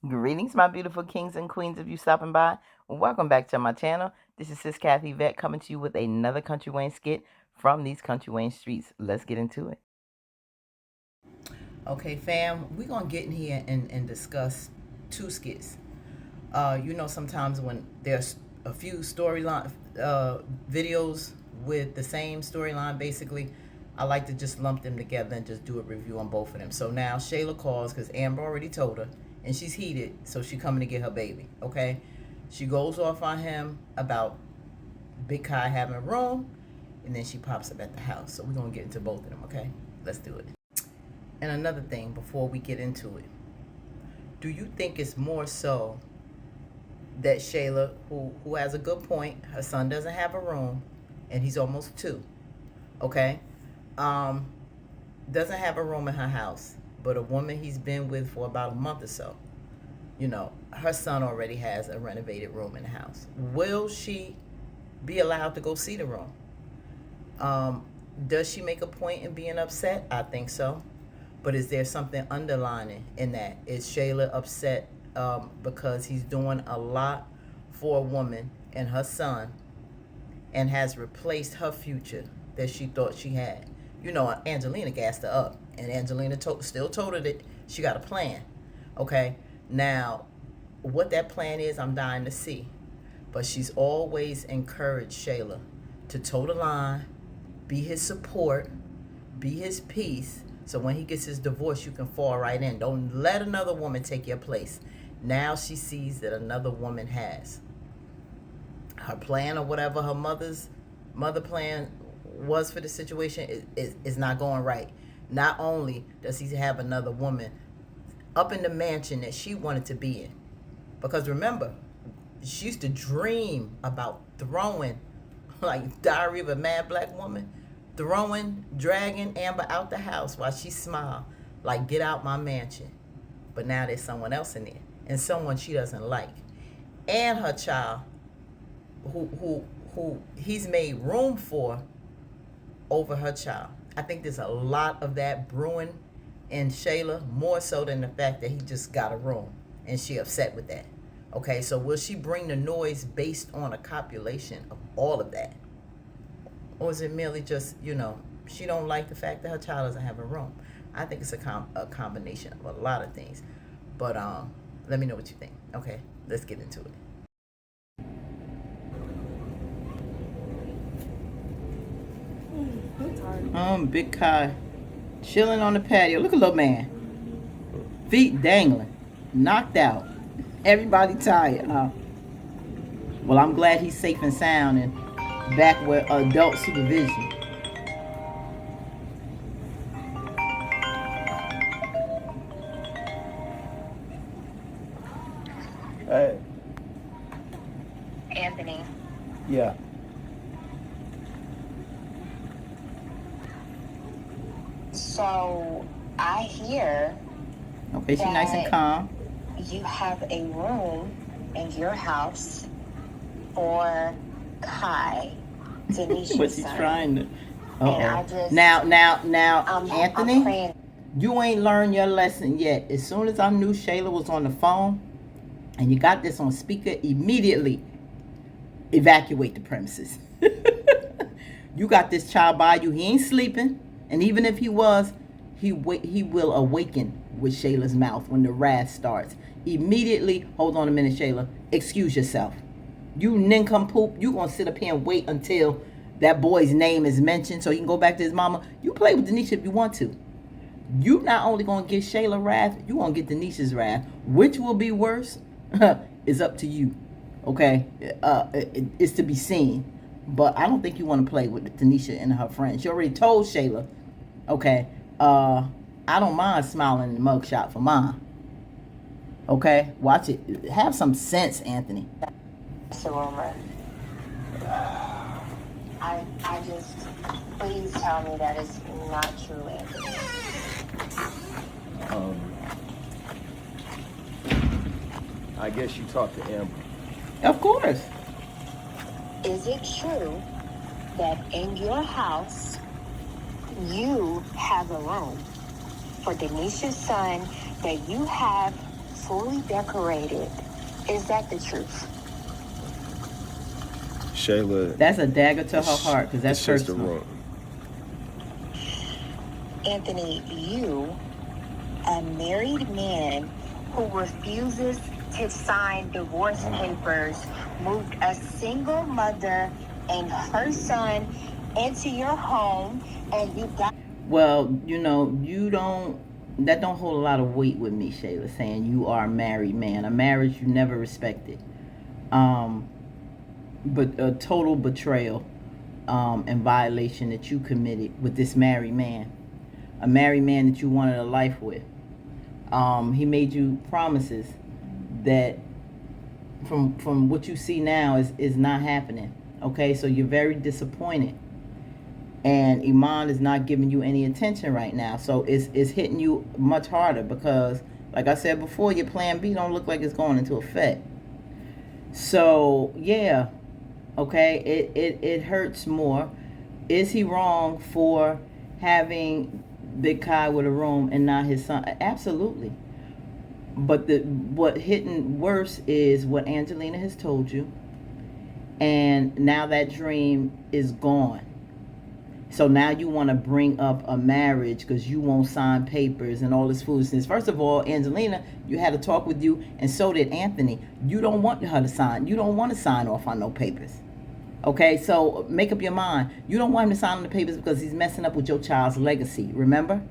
Greetings, my beautiful kings and queens of you stopping by. Welcome back to my channel. This is Sis Kathy Vet coming to you with another Country Wayne skit from these Country Wayne streets. Let's get into it. Okay, fam, we're going to get in here and discuss two skits. Sometimes when there's a few storyline videos with the same storyline, basically, I like to just lump them together and just do a review on both of them. So now Shayla calls because Amber already told her, and she's heated, so she coming to get her baby. Okay, she goes off on him about Big Kai having a room, and then she pops up at the house. So we're gonna get into both of them. Okay, let's do it. And another thing before we get into it, do you think it's more so that Shayla, who has a good point, her son doesn't have a room, and he's almost 2, okay, doesn't have a room in her house, but a woman he's been with for about a month or so, her son already has a renovated room in the house. Will she be allowed to go see the room? Does she make a point in being upset? I think so. But is there something underlining in that? Is Shayla upset because he's doing a lot for a woman and her son and has replaced her future that she thought she had? Angelina gassed her up, and Angelina still told her that she got a plan. Okay, now what that plan is, I'm dying to see. But she's always encouraged Shayla to toe the line, be his support, be his peace. So when he gets his divorce, you can fall right in. Don't let another woman take your place. Now she sees that another woman has her plan, or whatever her mother plan was for the situation, is not going right. Not only does he have another woman up in the mansion that she wanted to be in, because remember, she used to dream about throwing, like Diary of a Mad Black Woman, dragging Amber out the house while she smiled, like, get out my mansion. But now there's someone else in there, and someone she doesn't like, and her child, who he's made room for over her child. I think there's a lot of that brewing in Shayla, more so than the fact that he just got a room and she upset with that. Okay, so will she bring the noise based on a copulation of all of that? Or is it merely just, she don't like the fact that her child doesn't have a room? I think it's a combination of a lot of things. But let me know what you think. Okay, let's get into it. Big Kai chilling on the patio. Look at little man. Feet dangling. Knocked out. Everybody tired, huh? Well, I'm glad he's safe and sound and back with adult supervision. Hey. Anthony. Yeah. So I hear Okay, she's nice and calm. You have a room in your house for Kai, Denisha's But she's son. trying to. And I just Now, I'm Anthony, praying. you ain't learned your lesson yet. As soon as I knew Shayla was on the phone, and you got this on speaker, immediately evacuate the premises. You got this child by you. He ain't sleeping, and even if he was, he will awaken with Shayla's mouth when the wrath starts. Immediately, hold on a minute, Shayla. Excuse yourself. You nincompoop. You gonna sit up here and wait until that boy's name is mentioned so he can go back to his mama. You play with Denisha if you want to. You not only gonna get Shayla wrath, you gonna get Denisha's wrath. Which will be worse is up to you. Okay, it's to be seen. But I don't think you want to play with Denisha and her friends. She already told Shayla. Okay, I don't mind smiling in the mugshot for mine. Okay, watch it. Have some sense, Anthony. That's a rumor. I just, please tell me that it's not true, Anthony. I guess you talked to Amber. Of course. Is it true that in your house you have a room for Denisha's son that you have fully decorated. Is that the truth? Shayla. That's a dagger to her heart because that's it's just a personal. room. Anthony, you, a married man who refuses to sign divorce papers, moved a single mother and her son into your home, and you got... Well, that don't hold a lot of weight with me, Shayla, saying you are a married man. A marriage you never respected. But a total betrayal and violation that you committed with this married man. A married man that you wanted a life with. He made you promises that from what you see now is not happening. Okay, so you're very disappointed. And Iman is not giving you any attention right now. So it's hitting you much harder because, like I said before, your plan B don't look like it's going into effect. So, yeah, okay, it hurts more. Is he wrong for having Big Kai with a room and not his son? Absolutely. But what hitting worse is what Angelina has told you. And now that dream is gone. So now you want to bring up a marriage because you won't sign papers and all this foolishness. First of all, Angelina, you had a talk with you, and so did Anthony. You don't want her to sign. You don't want to sign off on no papers. Okay, so make up your mind. You don't want him to sign on the papers because he's messing up with your child's legacy, remember?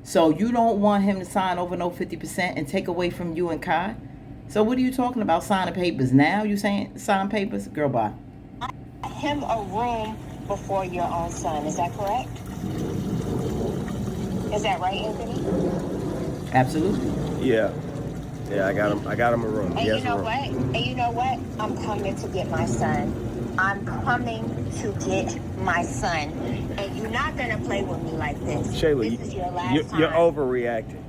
So you don't want him to sign over no 50% and take away from you and Kai? So what are you talking about signing papers? Now you saying sign papers? Girl, bye. Him a room before your own son. Is that correct? Is that right, Anthony? Absolutely. Yeah. Yeah, I got him a room. And you know what? And you know what? I'm coming to get my son. I'm coming to get my son. And you're not going to play with me like this. Shayla, this is your last time. you're overreacting.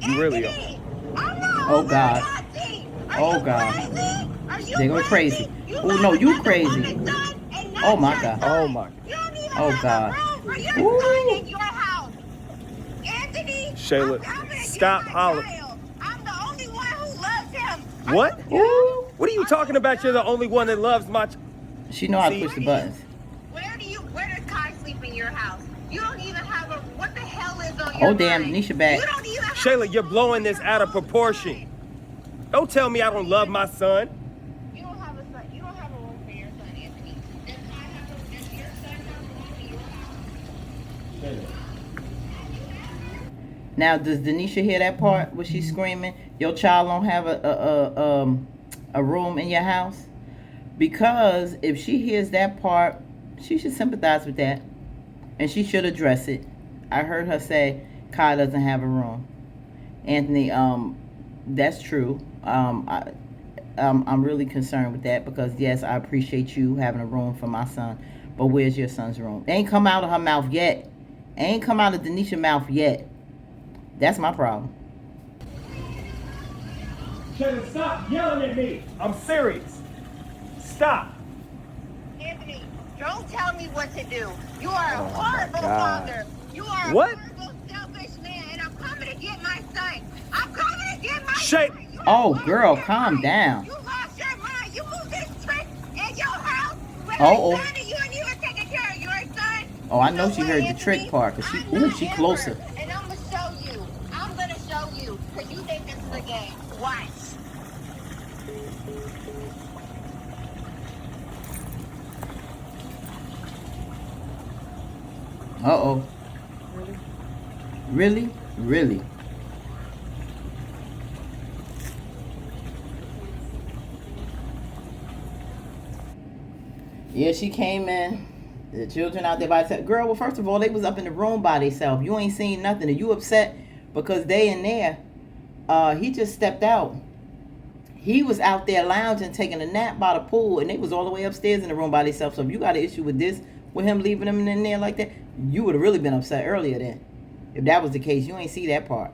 You really are. Anthony, I'm not Oh, God. overreacting. Oh, God. Crazy? Are you They go crazy. Oh, no, you crazy. Oh, my God. Oh my. You don't even Oh, have God. a room for your Ooh. son in your house. Anthony, Shayla, I'm coming to get stop my hollering. child. I'm the only one who loves him. What? Ooh. What are you talking about? You're the only one that loves my... She know how to See? push the buttons. Where does Kai sleep in your house? You don't even have a, what the hell is on your Oh, damn, mind? Nisha back. You don't even have Shayla, a you're room blowing for this your out of own proportion. son. Don't tell me I don't love my son. You don't have a son. You don't have a room for your son, Anthony. Does Kai have a, does your son have a room in your house? Now, does Denisha hear that part where she's screaming, your child don't have a room in your house? Because if she hears that part, she should sympathize with that. And she should address it. I heard her say, Kai doesn't have a room. Anthony, that's true. I'm really concerned with that because, yes, I appreciate you having a room for my son. But where's your son's room? It ain't come out of her mouth yet. It ain't come out of Denisha's mouth yet. That's my problem. Shayla, stop yelling at me. I'm serious. Stop. Anthony, don't tell me what to do. You are a horrible God. father. You are a What? horrible, selfish man, and I'm coming to get my son. I'm coming to get my Shay- son. You Oh, lost girl, your calm mind. down. You lost your mind. You moved this trick in your house with Uh-oh. my son, and you ain't even taking care of your son. Oh, I You know she what, heard the Anthony? trick part because she, I'm ooh, not she Amber, closer. And I'm going to show you. I'm going to show you because you think this is a game. Watch. Uh-oh. Really? Really? Yeah, she came in. The children out there by themselves. Girl, well, first of all, they was up in the room by themselves. You ain't seen nothing. Are you upset because they in there? He just stepped out. He was out there lounging, taking a nap by the pool, and they was all the way upstairs in the room by themselves. So if you got an issue with this, with him leaving them in there like that, you would have really been upset earlier then. If that was the case, you ain't see that part.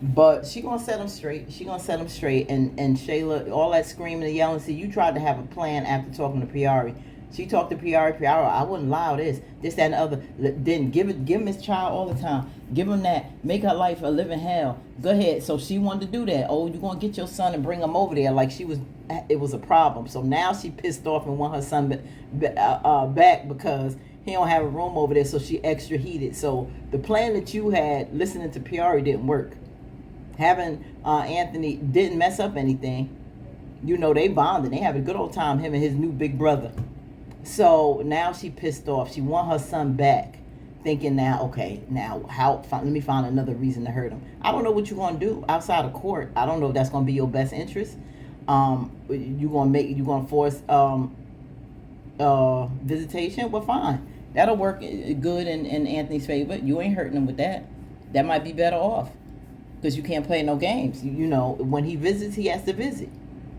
But she gonna set him straight. She gonna set him straight. And Shayla, all that screaming and yelling. See, you tried to have a plan after talking to Priori. She talked to PR, I wouldn't allow this, that, and the other. Then give him his child all the time. Give him that. Make her life a living hell. Go ahead. So she wanted to do that. Oh, you gonna get your son and bring him over there like it was a problem. So now she pissed off and want her son back because he don't have a room over there. So she extra heated. So the plan that you had listening to PR didn't work. Having Anthony didn't mess up anything. You know, they bonded. They have a good old time, him and his new big brother. So now she pissed off. She want her son back, thinking now, okay, now let me find another reason to hurt him. I don't know what you're gonna do outside of court. I don't know if that's gonna be your best interest. You gonna force visitation? Well, fine. That'll work good in Anthony's favor. You ain't hurting him with that. That might be better off because you can't play no games. You know, when he visits, he has to visit,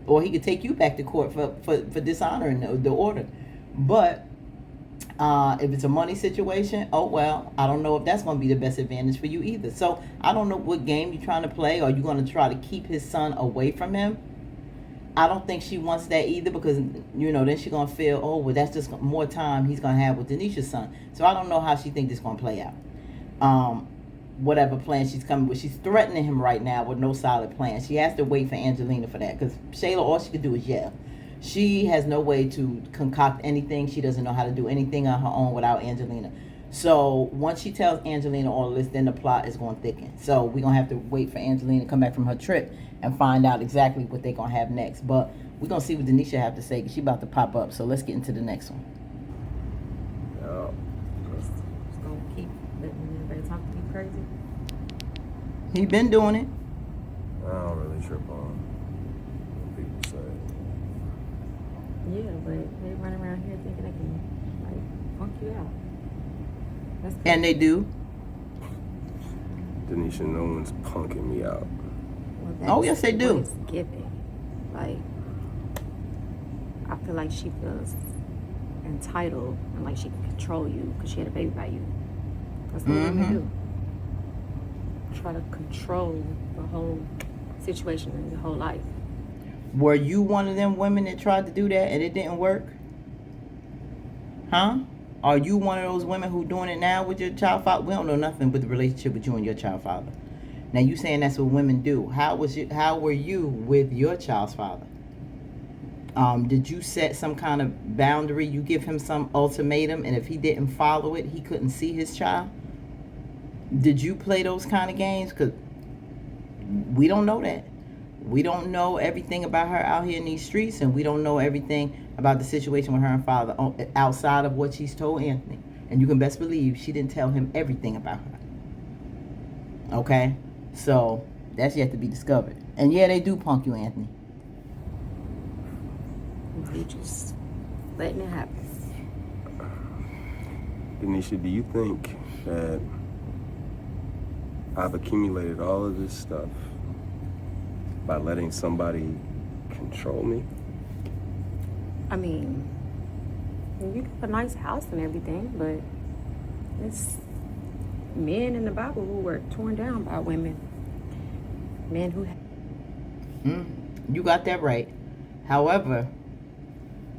or he could take you back to court for dishonoring the order. But if it's a money situation, oh well, I don't know if that's going to be the best advantage for you either. So I don't know what game you're trying to play. Are you going to try to keep his son away from him? I don't think she wants that either because, you know, then she's going to feel, oh, well, that's just more time he's going to have with Denisha's son. So I don't know how she thinks this is going to play out. Whatever plan she's coming with. She's threatening him right now with no solid plan. She has to wait for Angelina for that because Shayla, all she could do is yell. She has no way to concoct anything. She doesn't know how to do anything on her own without Angelina. So once she tells Angelina all this, then the plot is going to thicken. So we're going to have to wait for Angelina to come back from her trip and find out exactly what they're going to have next. But we're going to see what Denisha have to say because she's about to pop up. So let's get into the next one. Just going to keep letting everybody talk to me crazy. He been doing it. I don't really trip on what people say. Yeah, but they run around here thinking they can, like, punk you out. That's And they do. Denisha, no one's punking me out. Well, Oh, yes, they do. what it's giving. Like, I feel like she feels entitled and like she can control you because she had a baby by you. That's what women do. Try to control the whole situation and your whole life. Were you one of them women that tried to do that and it didn't work? Huh? Are you one of those women who doing it now with your child father? We don't know nothing with the relationship with you and your child father. Now you saying that's what women do. How were you with your child's father? Did you set some kind of boundary? You give him some ultimatum, and if he didn't follow it, he couldn't see his child? Did you play those kind of games? Because we don't know that. We don't know everything about her out here in these streets, and we don't know everything about the situation with her and father outside of what she's told Anthony. And you can best believe she didn't tell him everything about her. Okay? So, that's yet to be discovered. And yeah, they do punk you, Anthony. You just letting it happen. Denisha, do you think that I've accumulated all of this stuff by letting somebody control me? I mean, you got a nice house and everything, but it's men in the Bible who were torn down by women. Men who You got that right. However,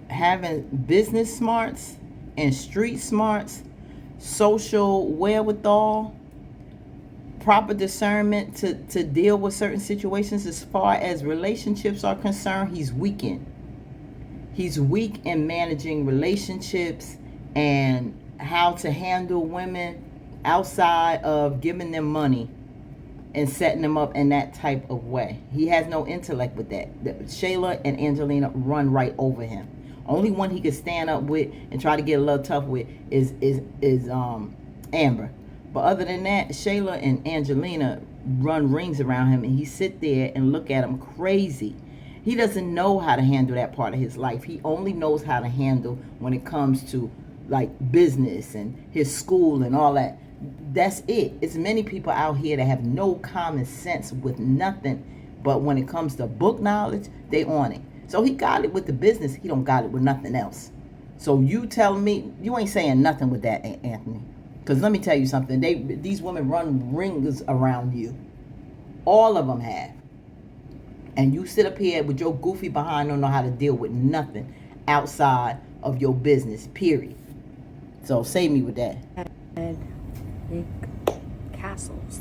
having business smarts and street smarts, social wherewithal, proper discernment to deal with certain situations as far as relationships are concerned, he's weak in. He's weak in managing relationships and how to handle women outside of giving them money and setting them up in that type of way. He has no intellect with that. Shayla and Angelina run right over him. Only one he could stand up with and try to get a little tough with is Amber. But other than that, Shayla and Angelina run rings around him, and he sit there and look at him crazy. He doesn't know how to handle that part of his life. He only knows how to handle when it comes to like business and his school and all that. That's it. It's many people out here that have no common sense with nothing, but when it comes to book knowledge, they on it. So he got it with the business. He don't got it with nothing else. So you telling me you ain't saying nothing with that, Anthony? Because let me tell you something. These women run rings around you. All of them have. And you sit up here with your goofy behind, don't know how to deal with nothing outside of your business, period. So save me with that. And big castles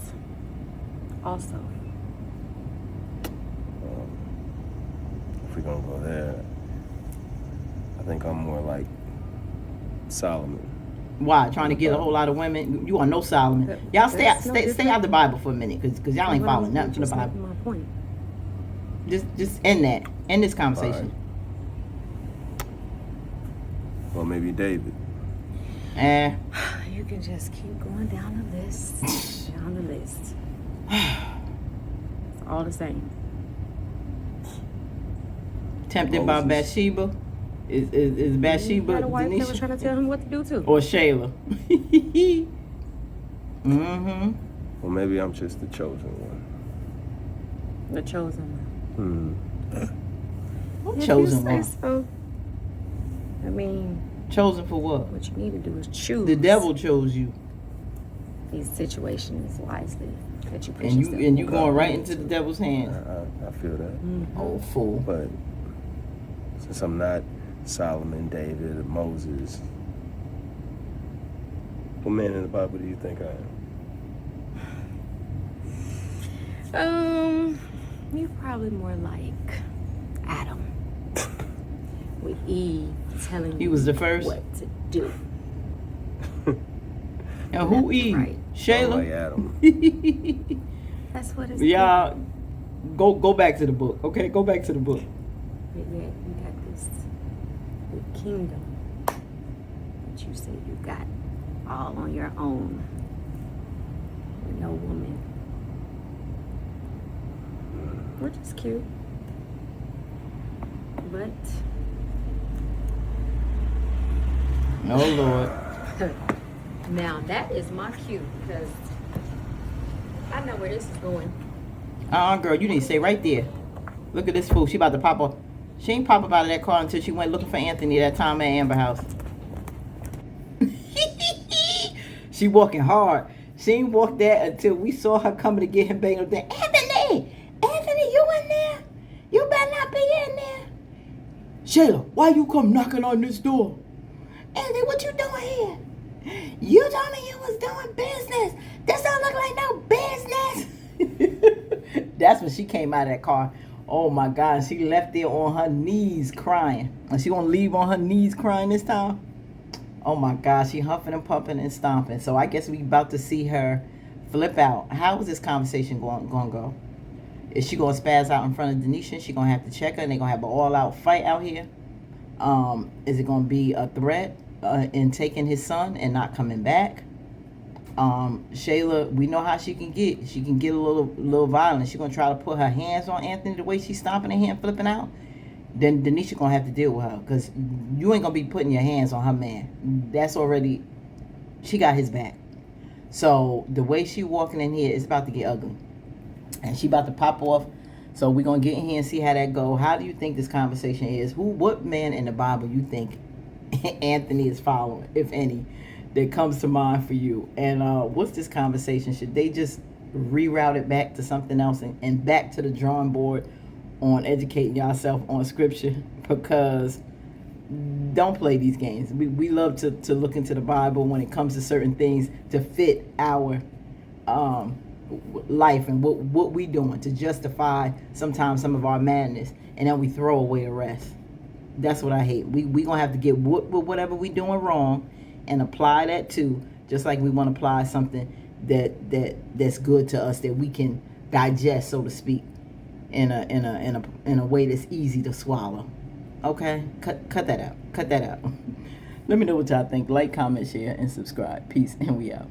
also. If we're gonna go there, I think I'm more like Solomon. Why? Trying to get a whole lot of women? You are no Solomon. Y'all stay out the Bible for a minute, because y'all ain't following nothing from the Bible. My point. Just end that. End this conversation. Well, maybe David. You can just keep going down the list. Down the list. It's all the same. Tempted by Bathsheba. Is Bathsheba He had a wife that was Denisha? trying to tell him what to do too. Or Shayla? Mm-hmm. Well, maybe I'm just the chosen one. The chosen one. What chosen one? So, I mean, Chosen for what? what you need to do is choose. The devil chose you, these situations wisely that you put and yourself you in. going right into the devil's hands. I feel that. Oh, fool! But since I'm not Solomon, David, or Moses, what man in the Bible do you think I am? You're probably more like Adam. With Eve telling He you was the first? what to do. And who Eve? Right. Shayla? Like Adam. That's what it's Y'all, go back to the book, okay? Go back to the book. But yet you got this good kingdom that you say you got all on your own with no woman. Which is cute. But Oh, Lord. now that is my cue because I know where this is going. Girl, you need to stay right there. Look at this fool. She about to pop up. She ain't pop up out of that car until she went looking for Anthony that time at Amber House. She walking hard. She ain't walked there until we saw her coming to get him banging up there. Anthony, you in there? You better not be in there. Shayla, why you come knocking on this door? Anthony, what you doing here? You told me you was doing business. This don't look like no business. That's when she came out of that car. Oh my God, she left there on her knees crying. And she gonna leave on her knees crying this time? Oh my God, she huffing and puffing and stomping. So I guess we about to see her flip out. How is this conversation going to go? Is she gonna spaz out in front of Denisha? She gonna have to check her and they gonna have an all-out fight out here? Is it gonna be a threat in taking his son and not coming back? Shayla, we know how she can get. She can get a little violent. She's gonna try to put her hands on Anthony the way she's stomping in here and flipping out. Then Denisha gonna have to deal with her because you ain't gonna be putting your hands on her man. That's already, she got his back. So the way she walking in here is about to get ugly, and she about to pop off. So we're gonna get in here and see how that go. How do you think this conversation is? What man in the Bible you think Anthony is following, if any, that comes to mind for you? And what's this conversation? Should they just reroute it back to something else and back to the drawing board on educating yourself on scripture? Because don't play these games. We love to look into the Bible when it comes to certain things to fit our life and what we doing to justify sometimes some of our madness, and then we throw away the rest. That's what I hate. We gonna have to get whatever we doing wrong and apply that to, just like we want to apply something that's good to us that we can digest, so to speak, in a way that's easy to swallow. Okay, cut that out. Let me know what y'all think. Like, comment, share, and subscribe. Peace, and we out.